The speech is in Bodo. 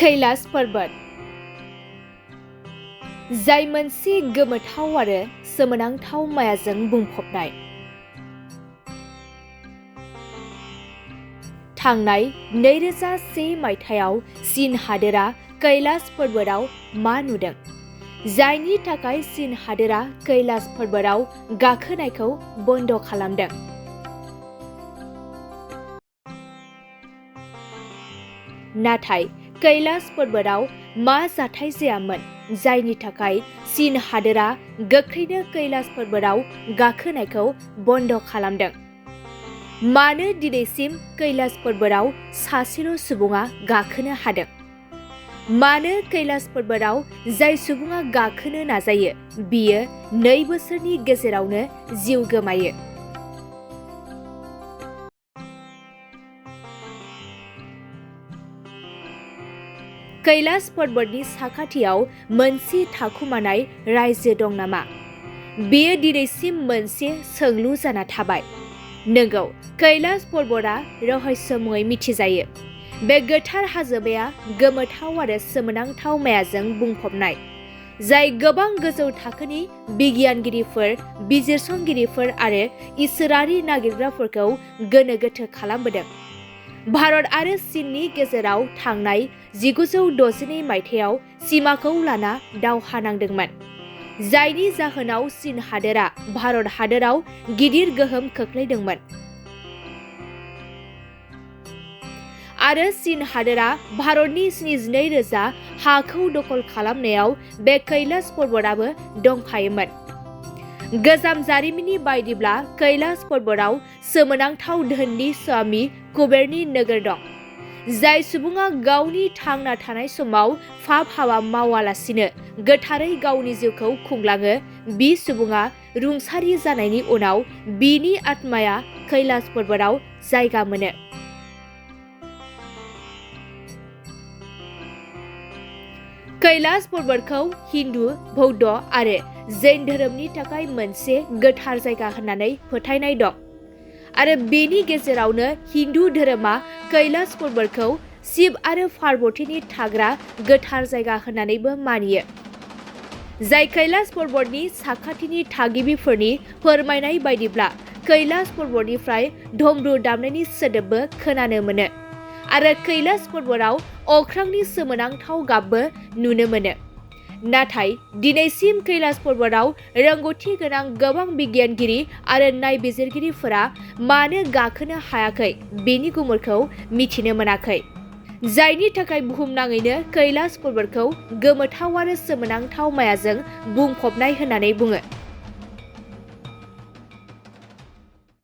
कैलाश पर्वत जाय मोनसे गोमोथाव आरो सोमोनांथाव मायाजों बुंफबनाय। थांनाय 2001 मायथाइयाव चीन हादोरा कैलाश पर्वतआव मा नुदों, जायनि थाखाय चीन हादोरा कैलाश पर्वतआव गाखोनायखौ बन्द खालामदों। नाथाय कैलाश पर्वतआव मा जाथाय जायामोन जायनि थाखाय चीन हादोरा गोख्रैनो कैलाश पर्वतआव गाखोनायखौ बन्द खालामदों? मानो दिनैसिम कैलाश पर्वतआव सासेल' सुबुङा गाखोनो हादों? मानो कैलाश पर्वतआव जाय सुबुङा गाखोनो नाजायो बियो 2 बोसोरनि गेजेरावनो जिउ गोमायो? कैलाश पर्वतनि साखाथियाव मोनसे थाखुमानाय रायजो दं नामा? बेयो दिनैसिम मोनसे सोंलु जाना थाबाय। नंगौ, कैलाश पर्वतआ रहस्यमय मिथिजायो। बे गोथार हाजोमाया गोमोथाव आरो सोमोनांथाव मायाजों बुंफबनाय, जाय गोबां गोजौ थाखोनि बिगियानगिरिफोर, बिजिरसंगिरिफोर आरो इसोरारि नागिरग्राफोरखौ गोनो गोथो खालामबोदों। भारत आरो चीननि गेजेराव थांनाय 1962 मायथाइयाव सिमाखौ लाना दावहा नांदोंमोन, जायनि जाहोनाव चीन हादोरा भारत हादोराव गिदिर गोहोम खोख्लैदोंमोन आरो चीन हादोरा भारतनि 72,000 हाखौ दखल खालामनायाव बे कैलाश पर्वतआबो दंफायोमोन। गोजाम जारिमिननि बायदिब्ला कैलाश पर्वतआव सोमोनांथाव धोननि स्वामी कुबेरनि नोगोर दं। जाय सुबुङा गावनि थांना थानाय समाव पाप हाबा मावालासिनो गोथारै गावनि जिउखौ खुंलाङो, बि सुबुङा रुंसारि जानायनि उनाव बिनि आत्माया कैलाश पर्वतआव जायगा मोनो। कैलाश पर्वतखौ हिन्दु, बौद्ध आरो जैन धोरोमनि थाखाय मोनसे गोथार जायगा होननानै फोथायनाय दं आरो बेनि गेजेरावनो हिन्दु धोरोमा कैलाश पर्वतखौ शिव आरो पार्वतीनि थाग्रा गोथार जायगा होननानैबो मानियो। जाय कैलाश पर्वतनि साखाथिनि थागिबिफोरनि फोरमायनाय बायदिब्ला कैलाश पर्वतनिफ्राय डमरू दामनायनि सोदोबबो खोनानो मोनो आरो कैलाश पर्वतआव अख्रांनि सोमोनांथाव गाबबो नुनो मोनो। नाथाय दिनैसिम कैलाश पर्वतआव रोंगौथि गोनां गोबां बिगियानगिरि आरो नायबिजिरगिरिफोरा मानो गाखोनो हायाखै बेनि गुमुरखौ मिथिनो मोनाखै, जायनि थाखाय बुहुमनाङैनो कैलाश पर्वतखौ गोमोथाव आरो सोमोनांथाव मायाजों बुंफबनाय होननानै बुङो।